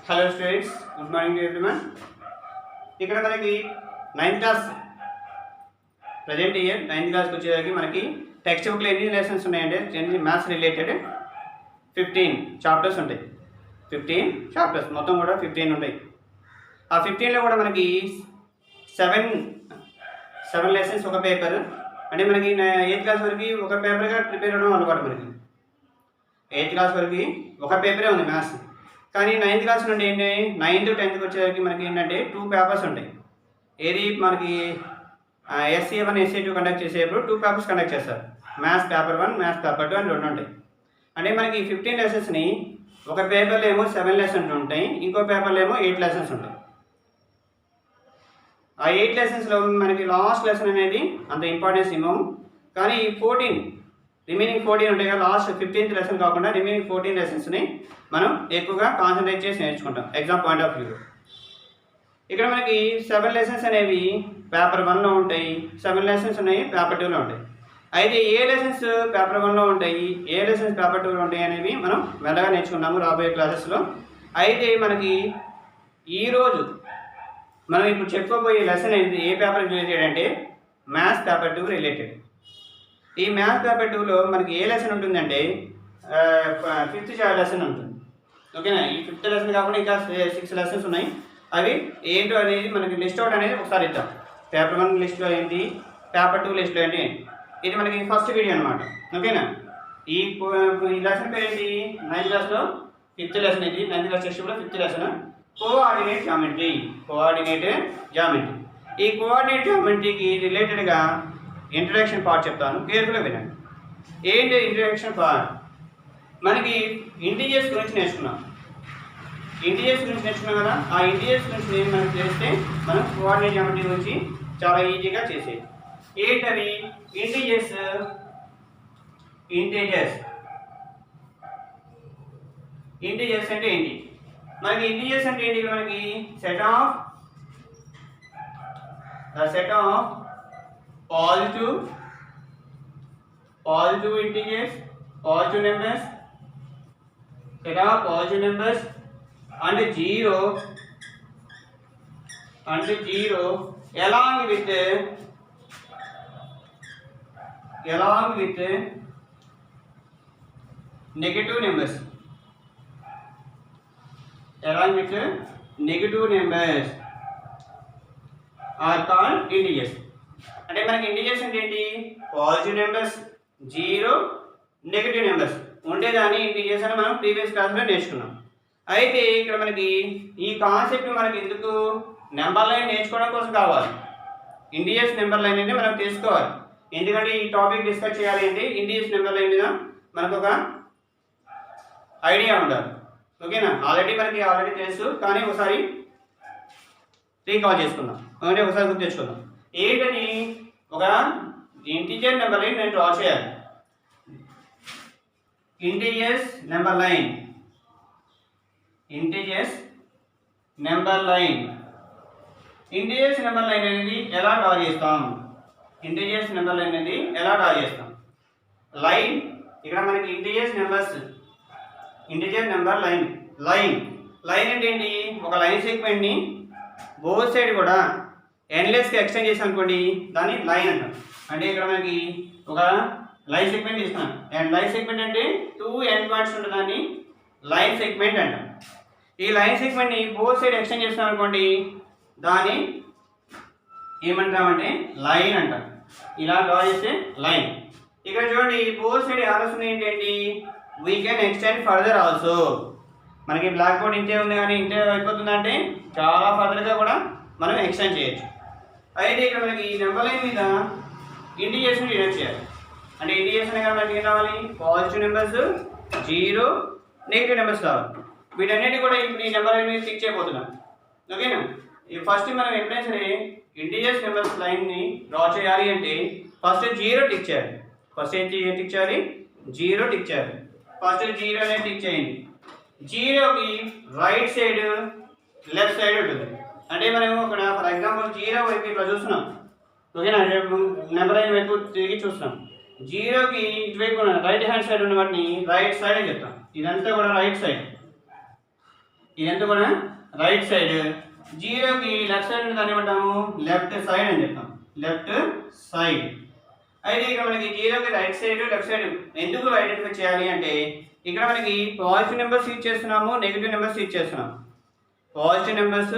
Hello students, good morning to everyone. ఇక్కడ మనకి 9th class present year 9th క్లాస్కి వచ్చేసరికి మనకి టెక్స్ట్ బుక్లో ఎన్ని లెసన్స్ ఉన్నాయంటే మ్యాథ్స్ రిలేటెడ్ 15 చాప్టర్స్ ఉంటాయి. 15 చాప్టర్స్ మొత్తం కూడా 15 ఉంటాయి. ఆ 15లో కూడా మనకి 7 లెసన్స్ ఒక పేపర్. అంటే మనకి 8th క్లాస్ వరకు ఒక పేపర్గా ప్రిపేర్ అవ్వడం అలవాటు. మనకి 8th క్లాస్ వరకు ఒక పేపరే ఉంది మ్యాథ్స్. కానీ 9th క్లాస్ నుండి ఏంటి 9th 10th వచ్చేసరికి మనకి ఏంటంటే 2 పేపర్స్ ఉంటాయి. ఏది మనకి SC1 SC2 కండక్ట్ చేసేటప్పుడు 2 పేపర్స్ కండక్ట్ చేస్తారు. మ్యాథ్స్ పేపర్ 1 మ్యాథ్స్ పేపర్ 2 అని 2 ఉంటాయి. అంటే మనకి 15 లెసన్స్ని ఒక పేపర్లో ఏమో 7 లెసన్స్ ఉంటాయి, ఇంకో పేపర్లో ఏమో 8 లెసన్స్ ఉంటాయి. ఆ 8 లెసన్స్లో మనకి లాస్ట్ లెసన్ అనేది అంత ఇంపార్టెన్స్ ఇవ్వము. కానీ 14 రిమైనింగ్ 14 ఉంటాయి కదా, లాస్ట్ 15th లెసన్ కాకుండా రిమైనింగ్ 14 లెసన్స్ని మనం ఎక్కువగా కాన్సన్ట్రేట్ చేసి నేర్చుకుంటాం ఎగ్జామ్ పాయింట్ ఆఫ్ వ్యూలో. ఇక్కడ మనకి 7 లెసన్స్ అనేవి పేపర్ 1లో ఉంటాయి, 7 లెసన్స్ ఉన్నాయి పేపర్ 2లో ఉంటాయి. అయితే ఏ లెసన్స్ పేపర్ 1లో ఉంటాయి, ఏ లెసన్స్ పేపర్ 2లో ఉంటాయి అనేవి మనం మెల్లగా నేర్చుకున్నాము రాబోయే క్లాసెస్లో. అయితే మనకి ఈరోజు మనం ఇప్పుడు చెప్పుకోబోయే లెసన్ ఏంటి, ఏ పేపర్ రిలేటెడ్ అంటే మ్యాథ్స్ పేపర్ 2 రిలేటెడ్. ఈ మ్యాథ్స్ పేపర్ 2లో మనకి ఏ లెసన్ ఉంటుందంటే 5th లెసన్ ఉంటుంది. ఓకేనా, ఈ 5th లెసన్ కాకుండా ఇంకా 6 లెసన్స్ ఉన్నాయి. అవి ఏంటో అనేది మనకి లిస్ట్ అవుట్ అనేది ఒకసారి ఇద్దాం. పేపర్ 1 లిస్ట్లో ఏంటి, పేపర్ 2 లిస్ట్లో ఏంటి, ఇది మనకి ఫస్ట్ వీడియో అనమాట. ఓకేనా, ఈ లెసన్ పేరు ఏంటి, 9th క్లాస్లో 5th లెసన్. ఇది 9th క్లాస్ టెక్స్ట్ బుక్లో 5th లెసన్ కోఆర్డినేట్ జామెట్రీ. ఈ కోఆర్డినేట్ జామెట్రీకి రిలేటెడ్గా ఇంట్రడక్షన్ పార్ట్ చెప్తాను, కేర్ఫుల్గా వినండి. ఏంటి ఇంట్రడక్షన్ పార్ట్? మనకి ఇంటీజర్స్ గురించి నేర్చుకున్నాం కదా. ఆ ఇంటీజర్స్ గురించి మనకు తెలిస్తే మనం కోఆర్డినేట్ జామెట్రీ గురించి చాలా ఈజీగా చేసేది. ఏంటవి ఇంటీజర్స్ అంటే ఏంటి? మనకి ఇంటీజర్స్ అంటే ఏంటి? మనకి set of positive integers, positive numbers, set of positive numbers and zero along with negative numbers are called integers. అంటే మనకి ఇంటీజర్స్ అంటే ఏంటి? పాజిటివ్ నెంబర్స్, 0 నెగిటివ్ నెంబర్స్ ఉండేదాన్ని ఇంటీజర్స్ అని మనం ప్రీవియస్ క్లాస్లో నేర్చుకున్నాం. అయితే ఇక్కడ మనకి ఈ కాన్సెప్ట్ మనకి ఎందుకు, నెంబర్ లైన్ నేర్చుకోవడం కోసం కావాలి. ఇంటీజర్స్ నెంబర్ లైన్ అంటే మనం తెలుసుకోవాలి. ఎందుకంటే ఈ టాపిక్ డిస్కస్ చేయాలి అంటే ఇంటీజర్స్ నెంబర్ లైన్ మీద మనకు ఒక ఐడియా ఉండాలి. ఓకేనా, ఆల్రెడీ తెలుసు, కానీ ఒకసారి రీకాల్ చేసుకుందాం, అంటే ఒకసారి గుర్తు తెచ్చుకుందాం. ఏంటని, ఒక ఇంటీజర్ నెంబర్ లైన్ నేను డ్రా చేయాలి. ఇంటీజర్స్ నెంబర్ లైన్ అనేది ఎలా డ్రా చేస్తాం? లైన్, ఇక్కడ మనకి ఇంటీజర్ నెంబర్ లైన్ అంటే ఏంటి? ఒక లైన్ సెగ్మెంట్ని బోత్ సైడ్ కూడా ఎండ్లెస్గా ఎక్స్టెండ్ చేసాం అనుకోండి, దాన్ని లైన్ అంటాం. అంటే ఇక్కడ మనకి ఒక లైన్ సెగ్మెంట్ తీస్తున్నాం, అండ్ లైన్ సెగ్మెంట్ అంటే 2 ఎండ్ పాయింట్స్ ఉంటుంది, దాన్ని లైన్ సెగ్మెంట్ అంటాం. ఈ లైన్ సెగ్మెంట్ని బోత్ సైడ్ ఎక్స్టెండ్ చేస్తాం అనుకోండి, దాన్ని ఏమంటామంటే లైన్ అంటాం. ఇలా డ్రా చేస్తే లైన్. ఇక్కడ చూడండి, బోత్ సైడ్ ఆలోచన ఏంటండి, we can extend further also. మనకి బ్లాక్ బోర్డ్ ఇంతే ఉంది, కానీ ఇంతే అయిపోతుందంటే చాలా ఫర్దర్గా కూడా మనం ఎక్స్టెండ్ చేయొచ్చు. అయితే ఇక్కడ మనకి ఈ నెంబర్ లైన్ మీద ఇంటీజర్స్ని డినోట్ చేయాలి. అంటే ఇంటీజర్స్ అనే మనకి ఏం కావాలి? పాజిటివ్ నెంబర్స్, 0 నెగిటివ్ నెంబర్స్ కావాలి. వీటన్నిటి కూడా ఇప్పుడు ఈ నెంబర్ లైన్ మీద టిక్ చేయబోతున్నాం. ఓకేనా, ఫస్ట్ మనం ఎప్పుడైనా సరే ఇంటీజర్స్ నెంబర్స్ లైన్ని డ్రా చేయాలి అంటే ఫస్ట్ 0 టిక్ చేయాలి. ఫస్ట్ ఏం టిక్ చేయాలి? 0 టిక్ చేయాలి. ఫస్ట్ 0 అనేది టిక్ చేయండి. 0కి రైట్ సైడ్, లెఫ్ట్ సైడ్ ఉంటుంది. అంటే మనం ఇక్కడ ఫర్ ఎగ్జాంపుల్ 0 వైపు ఇట్లా చూస్తున్నాం. ఓకేనా, నెంబర్ లైన్ వైపు తిరిగి చూస్తున్నాం. 0కి ఇటువైపు రైట్ హ్యాండ్ సైడ్ ఉన్న వాటిని రైట్ సైడ్ అని చెప్తాం. ఇదంతా కూడా రైట్ సైడ్. ఇదంతా కూడా రైట్ సైడ్. జీరోకి లెఫ్ట్ సైడ్ దాన్ని ఏమంటాము లెఫ్ట్ సైడ్ అని చెప్తాం, లెఫ్ట్ సైడ్. అయితే ఇక్కడ మనకి జీరోకి రైట్ సైడ్ లెఫ్ట్ సైడ్ ఎందుకు ఐడెంటిఫై చేయాలి అంటే ఇక్కడ మనకి పాజిటివ్ నెంబర్స్ యూజ్ చేస్తున్నాము, నెగిటివ్ నెంబర్స్ యూజ్ చేస్తున్నాము. పాజిటివ్ నెంబర్స్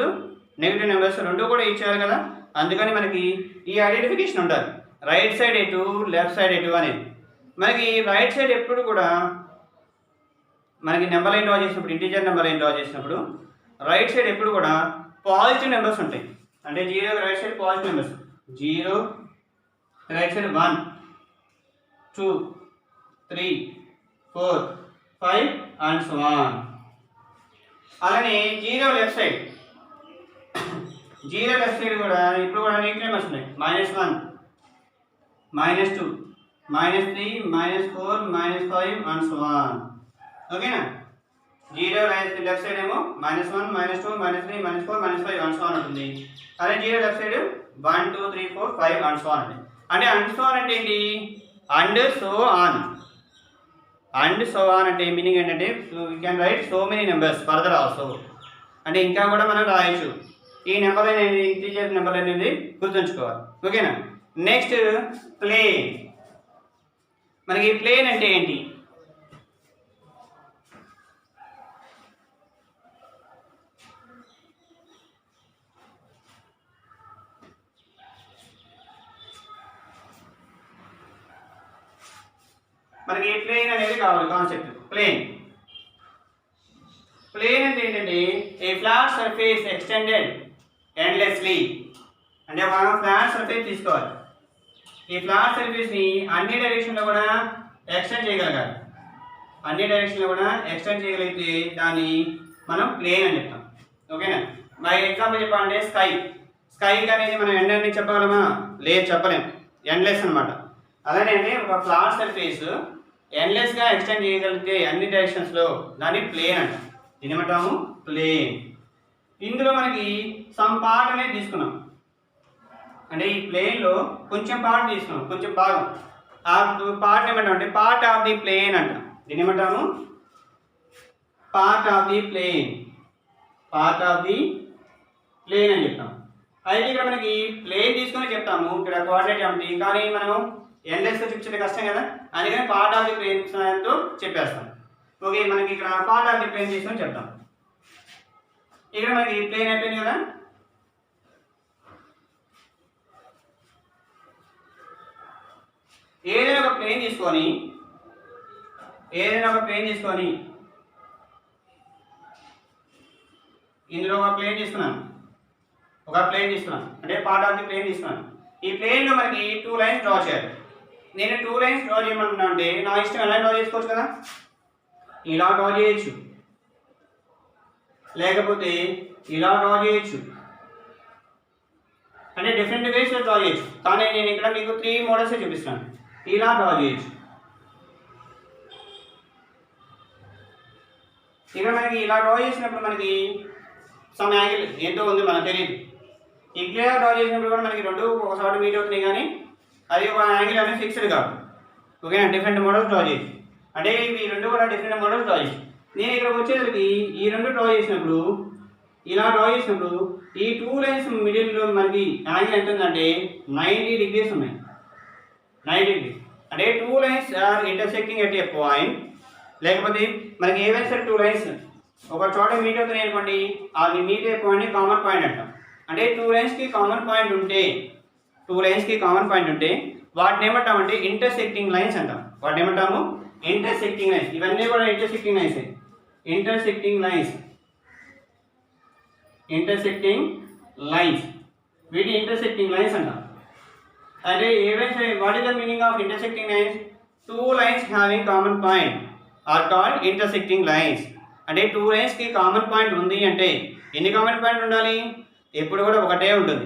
నెగిటివ్ నెంబర్స్ రెండు కూడా యూజ్ చేయాలి కదా, అందుకని మనకి ఈ ఐడెంటిఫికేషన్ ఉండాలి. రైట్ సైడ్ ఎటు లెఫ్ట్ సైడ్ ఎటు అనేది. మనకి రైట్ సైడ్ ఎప్పుడు కూడా మనకి నెంబర్ లైన్ డ్రా చేసినప్పుడు, ఇంటీజర్ నెంబర్ లైన్ డ్రా చేసినప్పుడు రైట్ సైడ్ ఎప్పుడు కూడా పాజిటివ్ నెంబర్స్ ఉంటాయి. అంటే zero right side positive numbers, zero right side 1 2 3 4 5 and so on. అలానే zero left side, zero left side కూడా ఇప్పుడు కూడా నెగిటివ్ నెంబర్స్ ఉన్నాయి. -1 -2 -3 -4 -5 అండ్ సో ఆన్. ఓకేనా? జీరో లెఫ్ట్ సైడ్ ఏమో -1 -2 -3 -4 -5 అండ్ సో ఆన్ ఉంటుంది. అదే zero left side 1 2 3 4 5 and so on ఉంటుంది. అంటే అండ్ సో ఆన్ అంటే ఏంటి? And so on. And so on అంటే మీనింగ్ ఏంటంటే you can write so many numbers further also. అంటే ఇంకా కూడా మనం రాయొచ్చు. ఈ నెంబర్ అనేది ఇంటీజర్ నెంబర్ అనేది గుర్తుంచుకోవాలి. ఓకేనా? Next plane. మనకి ప్లేన్ అంటే ఏంటి? మనకి ప్లేన్ అనేది కావాలి కాన్సెప్ట్. ప్లేన్ ప్లేన్ అంటే ఏంటంటే ఏ ఫ్లాట్ సర్ఫేస్ ఎక్స్టెండెడ్ ఎండ్లెస్లీ. అంటే మనం ఫ్లాట్ సర్ఫేస్ తీసుకోవాలి. ఈ ఫ్లాట్ సర్ఫేస్ని అన్ని డైరెక్షన్లో కూడా ఎక్స్టెండ్ చేయగలగాలి. అన్ని డైరెక్షన్లో కూడా ఎక్స్టెండ్ చేయగలిగితే దాన్ని మనం ప్లేన్ అని చెప్తాం. ఓకేనా? మరి ఎగ్జాంపుల్ చెప్పాలంటే స్కై. స్కైకి అనేది మనం ఎండ్ అని చెప్పగలమా? లేదు, చెప్పలేము. ఎండ్లెస్ అనమాట. అలానే ఒక ఫ్లాట్ సర్ఫేస్ ఎండ్లెస్గా ఎక్స్టెండ్ చేయగలిగితే అన్ని డైరెక్షన్స్లో దాన్ని ప్లేన్ అంటాం. దీని ఏమంటాము? ప్లేన్. ఇందులో మనకి సమ్ పార్ట్ అనేది తీసుకున్నాం. అంటే ఈ ప్లేన్లో కొంచెం పార్ట్ తీసుకున్నాం, కొంచెం భాగం. ఆ పార్ట్ ఏమంటాం అంటే పార్ట్ ఆఫ్ ది ప్లేన్ అంటాం. దీని ఏమంటాము? Part of the plane. Part of the plane అని చెప్తాం. అయితే ఇక్కడ మనకి ప్లేన్ తీసుకొని చెప్తాము, ఇక్కడ కోఆర్డినేట్ ఏమిటి, కానీ మనం ఎండ్లెస్గా చూపించే కష్టం కదా, అందుకని పార్ట్ ఆఫ్ ది ప్లేన్ తో చెప్పేస్తాం. ఓకే, మనకి ఇక్కడ పార్ట్ ఆఫ్ ది ప్లేన్ తీసుకొని చెప్తాం. ఇక్కడ మనకి ప్లేన్ అయిపోయింది కదా. ఏదైనా ఒక ప్లేన్ తీసుకొని ఇందులో ఒక ప్లేన్ తీసుకున్నాను అంటే పార్ట్ ఆఫ్ ది ప్లేన్ తీసుకున్నాను. ఈ ప్లేన్లో మనకి 2 లైన్స్ డ్రా చేయాలి. నేను 2 లైన్స్ డ్రా చేయమన్నా అంటే నా ఇష్టం ఎలా డ్రా చేసుకోవచ్చు కదా. ఇలా డ్రా చేయొచ్చు, లేకపోతే ఇలా డ్రా చేయొచ్చు. అంటే డిఫరెంట్ వేస్లో డ్రా చేయొచ్చు. కానీ నేను ఇక్కడ మీకు 3 మోడల్సే చూపిస్తాను. ఇలా డ్రా చేయొచ్చు. ఇక్కడ మనకి ఇలా డ్రా చేసినప్పుడు మనకి సమ్ యాంగిల్ ఎంతో ఉంది మనకు తెలియదు. ఈ క్లియర్ డ్రా చేసినప్పుడు కూడా మనకి రెండు ఒకసారి మీట్ అవుతున్నాయి, కానీ అది ఒక యాంగిల్ అనేది ఫిక్స్డ్ కాదు. ఓకేనా? డిఫరెంట్ మోడల్స్ డ్రా చేయొచ్చు. అంటే ఈ రెండు కూడా డిఫరెంట్ మోడల్స్ డ్రా చేయొచ్చు. నేను ఇక్కడ వచ్చేసరికి ఈ రెండు డ్రా చేసినప్పుడు, ఇలా డ్రా చేసినప్పుడు ఈ 2 లైన్స్ మిడిల్లో మనకి యాంగిల్ ఎంత ఉందంటే 90 degrees ఉన్నాయి. 90 degrees అంటే 2 lines are intersecting at a point. లేకపోతే మనకి ఏవైనా సరే 2 లైన్స్ ఒక చోట మీట్ అవుతున్నాయి అనుకోండి, అది మీట్ అయ్యే పాయింట్ని కామన్ పాయింట్ అంటాం. అంటే 2 లైన్స్కి కామన్ పాయింట్ ఉంటే వాటిని ఏమంటామంటే ఇంటర్సెక్టింగ్ లైన్స్ అంటాం. వాటిని ఏమంటాము? Intersecting lines. ఇవన్నీ కూడా ఇంటర్సెక్టింగ్ లైన్స్. వీటి ఇంటర్సెక్టింగ్ లైన్స్ అంటాం. అంటే ఏవైతే what is the meaning of intersecting lines? 2 lines having common point are called intersecting lines. అంటే 2 లైన్స్కి కామన్ పాయింట్ ఉంది అంటే ఎన్ని కామన్ పాయింట్ ఉండాలి? ఎప్పుడు కూడా ఒకటే ఉంటుంది.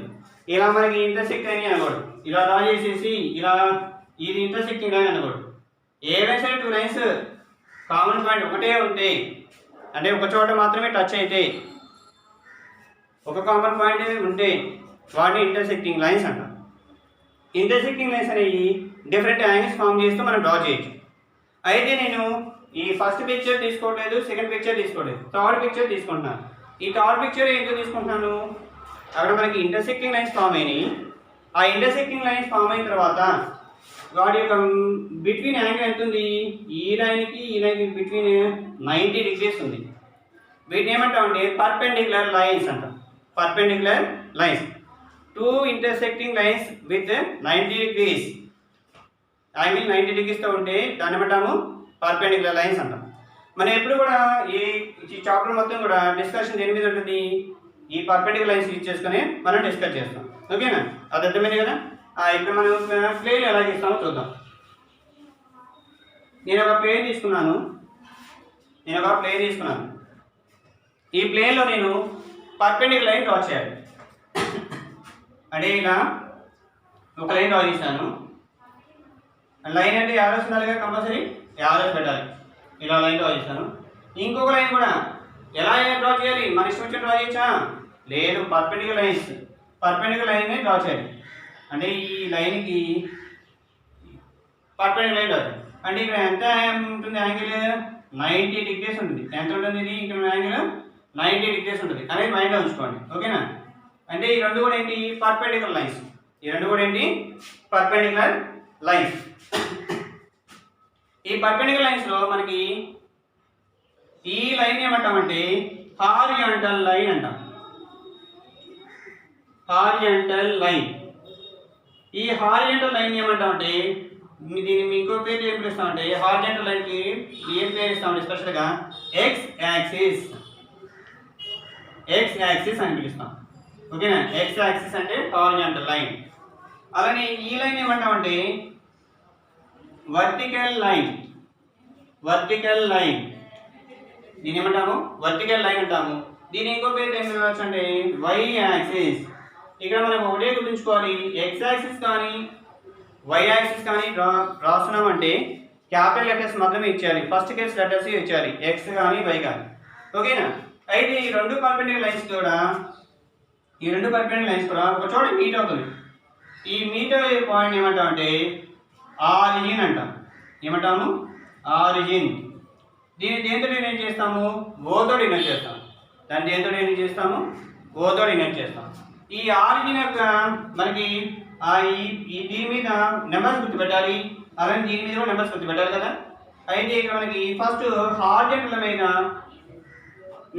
ఇలా మనకి ఇంటర్సెక్ట్ అని అనకూడదు. ఇలా డ్రా చేసేసి ఇలా ఇది ఇంటర్సెక్టింగ్ లైన్ అనకూడదు. ఏవైనా సరే 2 లైన్స్ కామన్ పాయింట్ ఒకటే ఉంటే, అంటే ఒక చోట మాత్రమే టచ్ అయితే, ఒక కామన్ పాయింట్ ఉంటే వాటిని ఇంటర్సెక్టింగ్ లైన్స్ అంటాం. ఇంటర్సెక్టింగ్ లైన్స్ అనేవి డిఫరెంట్ యాంగిల్స్ ఫామ్ చేస్తూ మనం డ్రా చేయొచ్చు. అయితే నేను ఈ ఫస్ట్ పిక్చర్ తీసుకోవట్లేదు, సెకండ్ పిక్చర్ తీసుకోవట్లేదు, థర్డ్ పిక్చర్ తీసుకుంటున్నాను. ఈ థర్డ్ పిక్చర్ ఎందుకు తీసుకుంటున్నాను, అక్కడ మనకి ఇంటర్సెక్టింగ్ లైన్స్ ఫామ్ అయినాయి. ఆ ఇంటర్సెక్టింగ్ లైన్స్ ఫామ్ అయిన తర్వాత వాటి యొక్క బిట్వీన్ యాంగిల్ ఎంత ఉంది, ఈ లైన్కి ఈ లైన్కి బిట్వీన్ 90 degrees ఉంది. వీటిని ఏమంటామంటే పర్పెండిక్యులర్ లైన్స్ అంటాం. Perpendicular lines, two intersecting lines with 90 degrees, angle 90 degreesతో ఉంటే దాన్ని ఏమంటాము పర్పెండిక్యులర్ లైన్స్ అంటాం. మనం ఎప్పుడు కూడా ఈ చాప్టర్ మొత్తం కూడా డిస్కషన్ దేని మీద ఉంటుంది, ఈ పర్పెండిక్యులర్ లైన్స్ యూజ్ చేసుకుని మనం డిస్కస్ చేస్తాం. ఓకేనా, అది అర్థమైంది కదా. ఇప్పుడు మనం ప్లేన్ ఎలా చేస్తామో చూద్దాం. నేను ఒక ప్లేన్ తీసుకున్నాను. ఈ ప్లేన్లో నేను పర్పెండిక్యులర్ లైన్ డ్రా చేయాలి. అంటే ఇలా ఒక లైన్ డ్రా చేశాను. లైన్ అంటే యావరేజ్ ఉండాలిగా, కంపల్సరీ యావరేజ్ పెట్టాలి. ఇలా లైన్ డ్రా చేశాను. ఇంకొక లైన్ కూడా ఎలా డ్రా చేయాలి, మన ఇష్టం వచ్చి డ్రా చేయొచ్చా, లేదు, పర్పెండిక్యులర్ లైన్ డ్రా చేయాలి. అంటే ఈ లైన్కి పర్పెండిక్యులర్ లైన్ డ్రా చేయాలి. అంటే ఇక్కడ ఎంత ఉంటుంది యాంగిల్, 90 degrees ఉంటుంది. ఎంత ఉంటుంది ఇది, ఇక్కడ యాంగిల్ 90 degrees ఉంటుంది అనేది మైండ్లో ఉంచుకోండి. ఓకేనా, అంటే ఈ రెండు కూడా ఏంటి పర్పెండిక్యులర్ లైన్స్. ఈ పర్పెండిక్యులర్ లైన్స్లో మనకి ఈ లైన్ ఏమంటామంటే హారిజాంటల్ లైన్ అంటాం. ఈ హారిజాంటల్ లైన్ ఏమంటామంటే దీన్ని ఇంకో పేరు ఏం పిలుస్తామంటే హారిజాంటల్ లైన్కి ఏం పేరు ఇస్తామంటే స్పెషల్గా ఎక్స్ యాక్సిస్ అని పిలుస్తాం. ఓకేనా, ఎక్స్ యాక్సిస్ అంటే హారిజాంటల్ లైన్. అలానే ఈ లైన్ ఏమంటామంటే వర్టికల్ లైన్. దీని ఏమంటాము వర్టికల్ లైన్ అంటాము. దీని ఇంకో పేరు ఏం పిలవచ్చు అంటే వై యాక్సిస్. ఇక్కడ మనం ఒకటే గుర్తుంచుకోవాలి, ఎక్స్ యాక్సిస్ కానీ వై యాక్సిస్ కానీ రాస్తున్నామంటే క్యాపిటల్ లెటర్స్ మాత్రమే ఇచ్చేయాలి, ఫస్ట్ కేస్ లెటర్స్ ఇచ్చేయాలి, ఎక్స్ కానీ వై కానీ. ఓకేనా, అయితే ఈ రెండు పర్పెండిక్యులర్ లైన్స్ కూడా ఒక చోట మీట్ అవుతుంది. ఈ మీట్ అయ్యే పాయింట్ ఏమంటామంటే ఆరిజిన్ అంటాం. ఏమంటాము ఆరిజిన్. దీన్ని దేంతో డినోట్ చేస్తాము, ఓతో డినోట్ చేస్తాం. ఓతో డినోట్ చేస్తాం. ఈ ఆరిజిన్ యొక్క మనకి దీని మీద నెంబర్స్ గుర్తుపెట్టాలి, అలానే దీని మీద కూడా నెంబర్స్ గుర్తుపెట్టాలి కదా. అయితే ఇక్కడ మనకి ఫస్ట్ హారిజాంటల్ మీద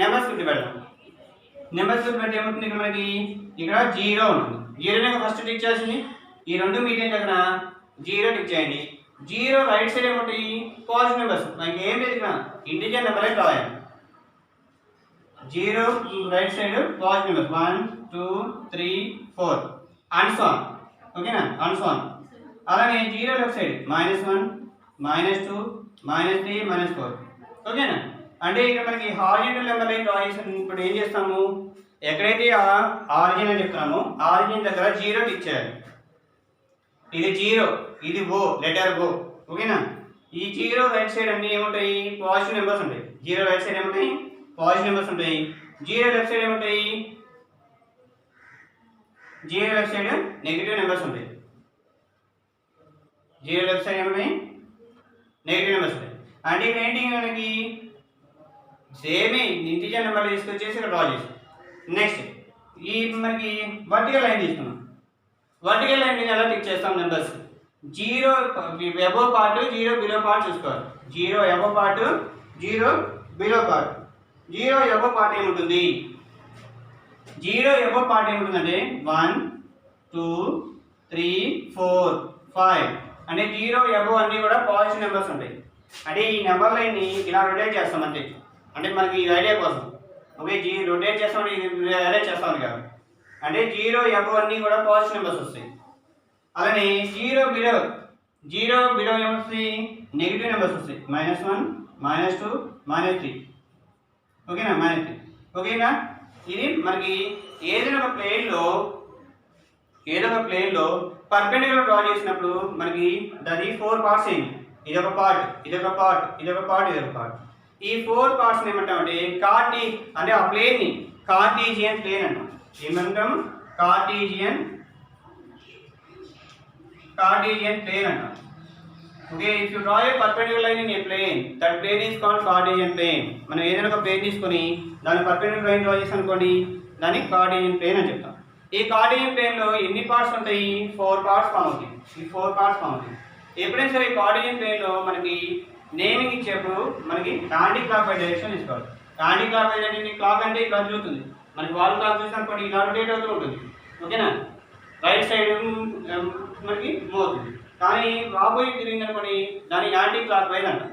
నెంబర్స్ గుర్తుపెడతాం. గుర్తుపెడితే ఏమవుతుంది, ఇక్కడ మనకి ఇక్కడ 0 ఉంటుంది. 0 ఫస్ట్ టిక్ చేయాల్సింది. ఈ రెండు మీడియం దగ్గర 0 టిక్ చేయండి. 0 రైట్ సైడ్ ఏముంటాయి పాజిటివ్ నెంబర్స్, మనకి ఏం లేదు ఇక్కడ ఇంటిజర్ నెంబర్ అయితే రాయాలి. 0 right side positive numbers 1 2 3 4 and so on. ఓకేనా, అండ్ సో ఆన్. అలానే 0 లెఫ్ట్ సైడ్ -1 -2 -3 -4. ఓకేనా, అంటే ఇక్కడ మనకి హారిజాంటల్ నెంబర్ లైన్ డ్రా చేసిన ఇప్పుడు ఏం చేస్తాము, ఎక్కడైతే ఆరిజిన్ అని చెప్తున్నామో ఆరిజిన్ దగ్గర 0 టిక్ చేయాలి. ఇది 0, ఇది ఓ, లెటర్ ఓ. ఓకేనా, ఈ 0 రైట్ సైడ్ అన్ని ఏముంటాయి పాజిటివ్ నెంబర్స్ ఉంటాయి. 0 రైట్ సైడ్ ఏముంటాయి పాజిటివ్ నెంబర్స్ ఉంటాయి. 0 లెఫ్ట్ సైడ్ ఏముంటాయి, 0 లెఫ్ట్ సైడ్ నెగిటివ్ నెంబర్స్ ఉంటాయి. 0 లెఫ్ట్ సైడ్ ఏముంటాయి నెగిటివ్ నెంబర్స్ ఉంటాయి. అంటే ఇక్కడ ఏంటి మనకి సేమే ఇంటిజర్ నెంబర్లు తీసుకొచ్చేసి ఇక్కడ డ్రా చేసి నెక్స్ట్ ఈ మనకి వర్టికల్ లైన్ తీసుకున్నాం. వర్టికల్ లైన్ మీద ఎలా టిక్ చేస్తాం numbers, 0 above part 0 below part చూసుకోవాలి. 0 above part 0 below part. 0 above part ఏముంటుంది, 0 అబోవ్ పార్ట్ ఏముంటుందంటే 1 2 3 4 5. అంటే 0 అబోవ్ అన్నీ కూడా పాజిటివ్ నెంబర్స్ ఉంటాయి. అంటే ఈ నెంబర్ లైన్ని ఇలా రొటేట్ చేస్తాం అంతే. అంటే మనకి ఈ ఐడియా కోసం ఓకే రొటేట్ చేస్తామని అరేంజ్ చేస్తామని కాదు. అంటే 0 అబోవ్ అన్నీ కూడా పాజిటివ్ నెంబర్స్ వస్తాయి. అలానే 0 బిలో ఏమొస్తాయి నెగిటివ్ నెంబర్స్ వస్తాయి. -1 -2 -3. ఓకేనా, -3. ఓకేనా, ఇది మనకి ఏదైనా ఒక ప్లేన్లో పర్పెండిక్యులర్ డ్రా చేసినప్పుడు మనకి అది 4 పార్ట్స్ అయింది. ఇదొక పార్ట్, ఇదొక పార్ట్, ఇదొక పార్ట్, ఇదొక పార్ట్. ఈ 4 పార్ట్స్ ఏమంటామంటే అంటే ఆ ప్లేన్ని కార్టీజియన్ ప్లేన్ అంటాం. ఏమంటాం కార్టీజియన్ ప్లేన్ అంటాం. Okay, if you draw a perpendicular line in a plane, that plane is called Cartesian plane. మనం ఏదైనా ఒక ప్లేన్ తీసుకొని దాని పర్పెండిక్యులర్ లైన్ డ్రా చేసాం అనుకోండి, దాన్ని కార్టేసియన్ ప్లేన్ అని చెప్తాం. ఈ కార్టేసియన్ ప్లేన్లో ఎన్ని పార్ట్స్ ఉంటాయి? 4 పార్ట్స్ ఫామ్ అవుతాయి. ఈ 4 పార్ట్స్ ఫామ్ అవుతాయి. ఎప్పుడైనా సరే ఈ కార్టేసియన్ ప్లేన్లో మనకి నేమింగ్ ఇచ్చేప్పుడు మనకి యాంటీ క్లాక్ వైజ్ డైరెక్షన్ తీసుకోవాలి. యాంటీ క్లాక్ వైజ్ అంటే క్లాక్ అంటే ఇట్లా తిరుగుతుంది. మనకి వాల్ క్లాక్ చూసి అనుకోండి ఇలా రొటేట్ అవుతూ ఉంటుంది. ఓకేనా, రైట్ సైడ్ మనకి మూవ్ అవుతుంది. కానీ ఆపోజిట్ తిరిగింది అనుకోండి దాన్ని యాంటీ క్లాక్ వైజ్ అంటాం.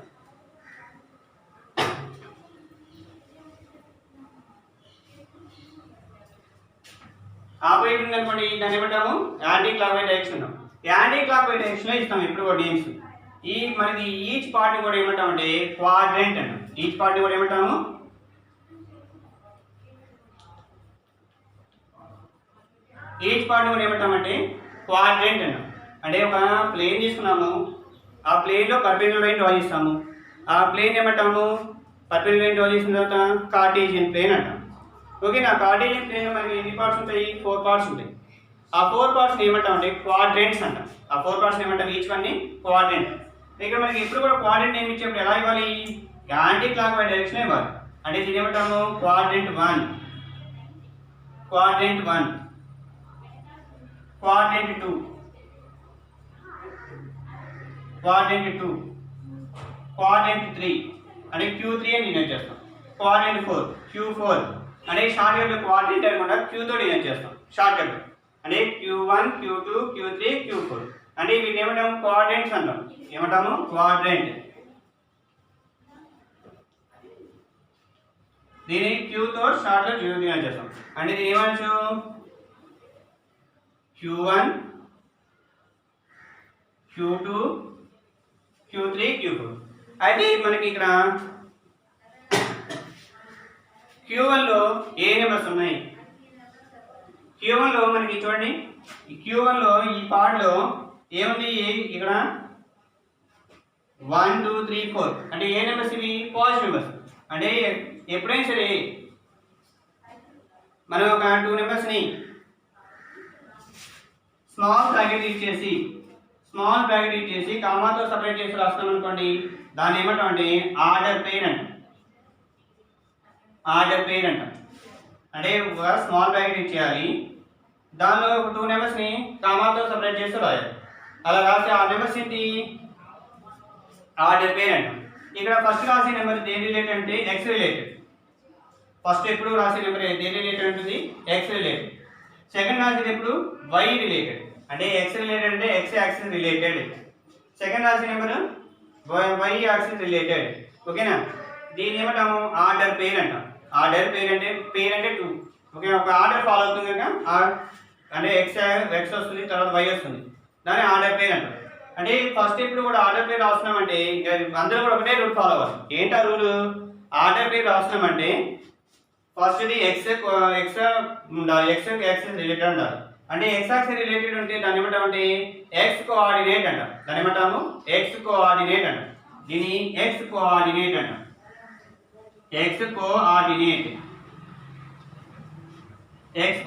ఆపోజిట్ ఉంది అనుకోండి దాన్ని ఏమంటాము? యాంటీ క్లాక్ వైజ్ డైరెక్షన్ అంటాం. యాంటీ క్లాక్ వైజ్ డైరెక్షన్లో ఇస్తాం ఎప్పుడు కూడా నేమ్స్. ఈ మనకి ఈచ్ పార్ట్ కూడా ఏమంటామంటే క్వాడ్రంట్ అంటాం. ఈచ్ పార్ట్ కూడా ఏమంటాము? ఈచ్ పార్ట్ కూడా ఏమంటామంటే క్వాడ్రంట్ అన్నాం. అంటే ఒక ప్లేన్ తీసుకున్నాము, ఆ ప్లేన్లో పర్పెండిక్యులర్ లైన్ డ్రా చేస్తాము. ఆ ప్లేన్ ఏమంటాము? పర్పెండిక్యులర్ లైన్ డ్రా చేసిన తర్వాత కార్టేసియన్ ప్లేన్ అంటాం. ఓకే, నా కార్టేసియన్ ప్లేన్ మనకి ఎన్ని పార్ట్స్ ఉంటాయి? 4 పార్ట్స్ ఉంటాయి. ఆ 4 పార్ట్స్ ఏమంటామంటే క్వాడ్రంట్స్ అంటాం. ఆ 4 పార్ట్స్ ఏమంటాం? ఈచ్ వన్ ని క్వాడ్రంట్. ఇక్కడ మనకి ఎప్పుడు కూడా క్వాడ్రంట్ నేమ్ ఇచ్చేప్పుడు ఎలా ఇవ్వాలి? యాంటీ క్లాక్ వైజ్ డైరెక్షన్ ఇవ్వాలి. అంటే ఇది ఏమంటాము? Quadrant 1, quadrant 1, quadrant 2, quadrant 2, quadrant 3 అంటే Q3 అని డినోట్ చేస్తాం. క్వాడ్రంట్ 4 Q4 అంటే షార్ట్ కట్ క్వాడ్రంట్ అనమాట. Q తో డినోట్ చేస్తాం షార్ట్ కట్. అంటే Q1 Q2 Q3 Q4 అంటే వీటిని ఏమంటాము? క్వాడ్రంట్స్ అంటాం. ఏమంటాము? క్వాడ్రంట్. దీన్ని Q తో షార్ట్ లో డినోట్ చేస్తాం. అంటే ఇది ఏమనొచ్చు? Q1 Q2 Q3 Q4. అయితే మనకి ఇక్కడ Q1 లో ఏ నెంబర్స్ ఉన్నాయి? Q1 లో మనకి చూడండి, ఈ Q1 లో ఈ పార్ట్ లో ఏముంది? ఇక్కడ 1 2 3 4 అంటే ఏ నెంబర్స్? ఇవి పాజిటివ్ నెంబర్స్. అంటే ఎప్పుడైనా సరే మనం ఒక 2 నెంబర్స్ ని స్మాల్ బ్రాకెట్ ఇచ్చేసి కామాతో సపరేట్ చేసి రాస్తాం అనుకోండి, దాన్ని ఏమంటాం అంటే ఆర్డర్ పెయిర్ అంటాం. ఆర్డర్ పెయిర్ అంటాం. అంటే ఒక స్మాల్ బ్రాకెట్ ఇచ్చేయాలి, దానిలో ఒక 2 నెంబర్స్ ని కామాతో సపరేట్ చేసి రాయాలి. అలా రాస్తే ఆ నెంబర్స్ ఏంటి? ఆర్డర్ పెయిర్ అంటాం. ఇక్కడ ఫస్ట్ రాసే నెంబర్ దేని రిలేటెడ్ అంటే ఎక్స్ రిలేటెడ్. ఫస్ట్ ఎప్పుడు రాసే నెంబర్ దేని రిలేటెడ్ ఉంటుంది? X related. సెకండ్ రాసేది ఎప్పుడు? Y related. అంటే ఎక్స్ రిలేటెడ్ అంటే ఎక్స్ యాక్సిస్ రిలేటెడ్. సెకండ్ రాసే నెంబర్ వై యాక్సిస్ రిలేటెడ్. ఓకేనా, దీన్ని ఏమంటాము? ఆర్డర్ పెయిర్ అంటాం. ఆర్డర్ పెయిర్ అంటే 2. ఓకే, ఒక ఆర్డర్ ఫాలో అవుతుంది కనుక అంటే ఎక్స్ వస్తుంది, తర్వాత వై వస్తుంది, దాన్ని ఆర్డర్ పెయిర్ అంటాం. అంటే ఫస్ట్ ఇప్పుడు కూడా ఆర్డర్ పెయిర్ రాస్తున్నామంటే అందరూ కూడా ఒకటే రూల్ ఫాలో అవ్వాలి. ఏంటి ఆ రూల్? ఆర్డర్ పెయిర్ రాస్తున్నామంటే ఫస్ట్ ఇది ఎక్స్ ఉండాలి, ఎక్స్ యాక్సిస్ రిలేటెడ్ ఉండాలి. అంటే ఎక్స్ యాక్సిస్ రిలేటెడ్ ఉంటే దాన్ని ఏమంటామంటే ఎక్స్ కోఆర్డినేట్ అంటాం. దాన్ని ఏమంటాము? ఎక్స్ కోఆర్డినేట్ అంటాం. దీన్ని ఎక్స్ కోఆర్డినేట్ అంటాం. X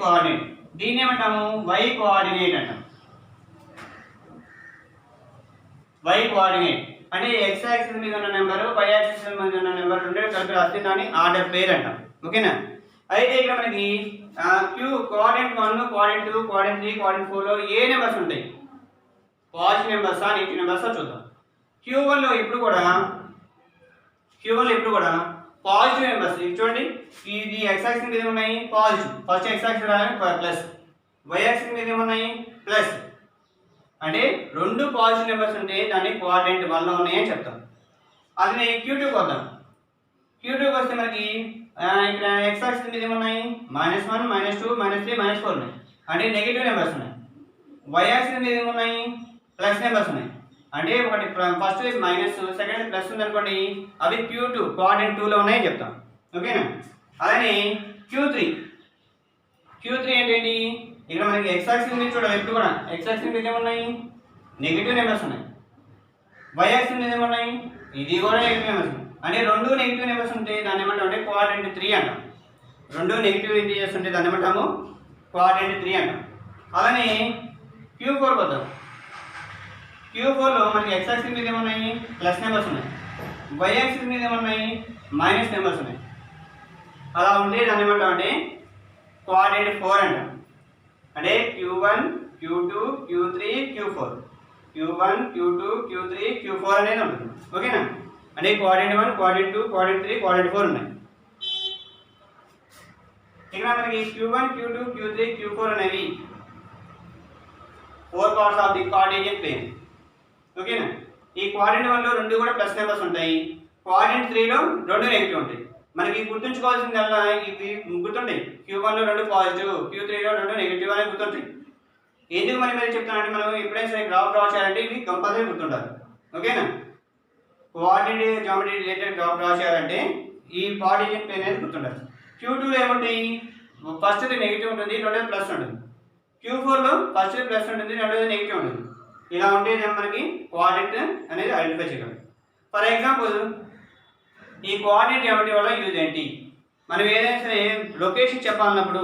coordinate. దీన్ని ఏమంటాము? వై కోఆర్డినేట్ అంటాం. వై కోఆర్డినేట్ అంటే ఎక్స్ యాక్సిస్ మీద ఉన్న నెంబర్, వై యాక్సిస్ మీద ఉన్న నెంబర్ రెండు కలిపి రాస్తే దాన్ని ఆర్డర్ పెయిర్ అంటాం. ఓకేనా, అయితే ఇక్కడ మనకి క్వాడ్రంట్ 1, క్వాడ్రంట్ 2, క్వాడ్రంట్ 3, క్వాడ్రంట్ 4 లో ఏ నెంబర్స్ ఉంటాయి? పాజిటివ్ నెంబర్సా నెగిటివ్ నెంబర్సా చూద్దాం. Q1 లో ఎప్పుడు కూడా పాజిటివ్ నెంబర్స్. చూడండి, ఇది ఎక్స్ యాక్సిస్ మీద ఉన్నాయి పాజిటివ్. ఫస్ట్ ఎక్స్ యాక్సిస్ రాయాలి ప్లస్, వై యాక్సిస్ మీద ఏమున్నాయి? ప్లస్. అంటే 2 పాజిటివ్ నెంబర్స్ ఉంటే దాన్ని క్వాడ్రంట్ 1 లో ఉన్నాయని చెప్తాం. అది Q2కి వద్దాం. Q2కి వస్తే మనకి ఇక్కడ ఎక్స్ యాక్సిస్ మీద ఏమున్నాయి? -1, -2, -3, -4 ఉన్నాయి. అంటే నెగిటివ్ నెంబర్స్ ఉన్నాయి. వై యాక్సిస్ మీద ఏమున్నాయి? ప్లస్ నెంబర్స్ ఉన్నాయి. అంటే ఒకటి ఫస్ట్ మైనస్, సెకండ్ ప్లస్ ఉంది అనుకోండి, అవి Q2 క్వాడ్రంట్ 2 లో ఉన్నాయని చెప్తాం. ఓకేనా, అలానే Q3 ఏంటండి? ఇక్కడ మనకి ఎక్స్ యాక్సిస్ మీద చూడాలి ఎప్పుడు కూడా ఎక్స్ యాక్సిస్ మీద ఏమున్నాయి? నెగిటివ్ నెంబర్స్ ఉన్నాయి. వై యాక్సిస్ మీద ఏమున్నాయి? ఇది కూడా నెగిటివ్ నెంబర్స్. అంటే 2 నెగిటివ్ నెంబర్స్ ఉంటే దాన్ని ఏమంటాం అంటే క్వాడ్రంట్ 3 అంటాం. 2 నెగిటివ్ ఇంటీజర్స్ ఉంటే దాన్ని ఏమంటాము? క్వాడ్రంట్ 3 అంటాం. అలానే Q4 వద్దాం. Q4లో మనకి x యాక్సిస్ మీద ఏమున్నాయి ప్లస్ నెంబర్స్ ఉన్నాయి, y యాక్సిస్ మీద ఏమున్నాయి మైనస్ నెంబర్స్ ఉన్నాయి. అలా ఉంటే దాన్ని ఏమంటామంటే కోఆర్డినేట్ 4 అంటాం. అంటే Q1 Q2 Q3 Q4 Q1 Q2 Q3 Q4 అనేది ఉంటుంది. ఓకేనా? అంటే కోఆర్డినేట్ 1 కోఆర్డినేట్ 2 కోఆర్డినేట్ 3 కోఆర్డినేట్ 4 ఉన్నాయి. ఇక్కడ మనకి Q1 Q2 Q3 Q4 అనేవి 4 పార్ట్స్ ఆఫ్ ది కార్టేజియన్ ప్లేన్. ఓకేనా? ఈ కోఆర్డినేట్ 1లో రెండు కూడా ప్లస్ నెంబర్స్ ఉంటాయి, కోఆర్డినేట్ 3లో రెండు నెగిటివ్ ఉంటాయి. మనకి గుర్తుంచుకోవాల్సిందల్లా ఇది గుర్తుంటాయి. Q1లో రెండు పాజిటివ్, Q3లో రెండు నెగిటివ్ అనేది గుర్తుంటాయి. ఎందుకు మరి చెప్తానంటే మనం ఎప్పుడైనా సరే గ్రాఫ్ డ్రా చేయాలంటే ఇవి కంపల్సరీ గుర్తుండాలి. ఓకేనా? Coordinate geometry related graph draw చేయాలంటే ఈ కార్టేజియన్ ప్లేన్ అనేది గుర్తుండాలి. Q2లో ఏముంటాయి ఫస్ట్ది నెగిటివ్ ఉంటుంది, రెండోది ప్లస్ ఉంటుంది. Q4లో ఫస్ట్ది ప్లస్ ఉంటుంది, రెండోది నెగిటివ్ ఉంటుంది. ఇలా ఉంటే మనకి కోఆర్డినేట్ అనేది ఐడెంటిఫై చేయగలం. ఫర్ ఎగ్జాంపుల్ ఈ కోఆర్డినేట్ జామెట్రీ వల్ల యూజ్ ఏంటి, మనం ఏదైనా సరే లొకేషన్ చెప్పాలన్నప్పుడు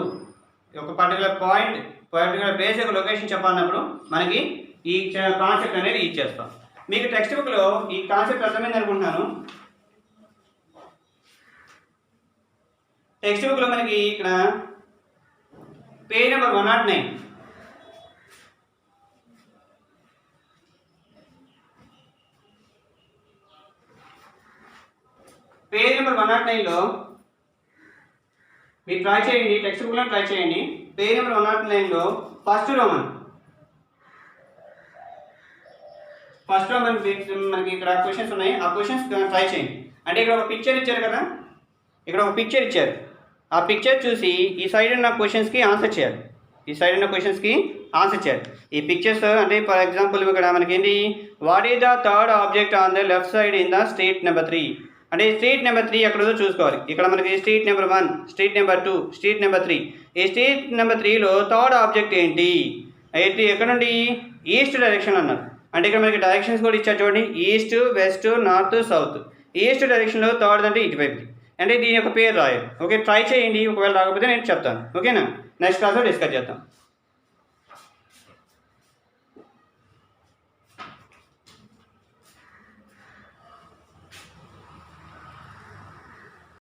ఒక పర్టికులర్ పాయింట్ పర్టికులర్ ప్లేస్ యొక్క లొకేషన్ చెప్పాలన్నప్పుడు మనకి ఈ కాన్సెప్ట్ అనేది యూజ్ చేస్తాం. మీకు టెక్స్ట్ బుక్లో ఈ కాన్సెప్ట్ అర్థమైంది అనుకుంటున్నాను. టెక్స్ట్ బుక్లో మనకి ఇక్కడ పేజ్ నెంబర్ 109 పేజ్ నెంబర్ 109లో మీరు ట్రై చేయండి, టెక్స్ట్ బుక్లో ట్రై చేయండి. పేజ్ నెంబర్ 109లో ఫస్ట్ రోమన్ మనకి ఇక్కడ క్వశ్చన్స్ ఉన్నాయి, ఆ క్వశ్చన్స్ ట్రై చేయండి. అంటే ఇక్కడ ఒక పిక్చర్ ఇచ్చారు కదా, ఇక్కడ ఒక పిక్చర్ ఇచ్చారు, ఆ పిక్చర్ చూసి ఈ సైడ్ ఉన్న క్వశ్చన్స్కి ఆన్సర్ చేయాలి. ఈ సైడ్ ఉన్న క్వశ్చన్స్కి ఆన్సర్ చేయాలి. ఈ పిక్చర్స్ అంటే ఫర్ ఎగ్జాంపుల్ ఇక్కడ మనకి ఏంటి, what is the third object on the left side in the street number 3 అంటే స్ట్రీట్ నెంబర్ 3 ఎక్కడో చూసుకోవాలి. ఇక్కడ మనకి street number 1, street number 2, street number 3. ఈ స్ట్రీట్ నెంబర్ 3లో థర్డ్ ఆబ్జెక్ట్ ఏంటి, అయితే ఎక్కడ నుండి ఈస్ట్ డైరెక్షన్ అన్నారు. అంటే ఇక్కడ మనకి డైరెక్షన్స్ కూడా ఇచ్చారు చూడండి, east, west, north, south. East డైరెక్షన్లో థర్డ్ అంటే ఇటువైపుకి, అంటే దీని యొక్క పేరు రాయాలి. ఓకే, ట్రై చేయండి, ఒకవేళ రాకపోతే నేను చెప్తాను. ఓకేనా? నెక్స్ట్ క్లాస్లో డిస్కస్ చేద్దాం.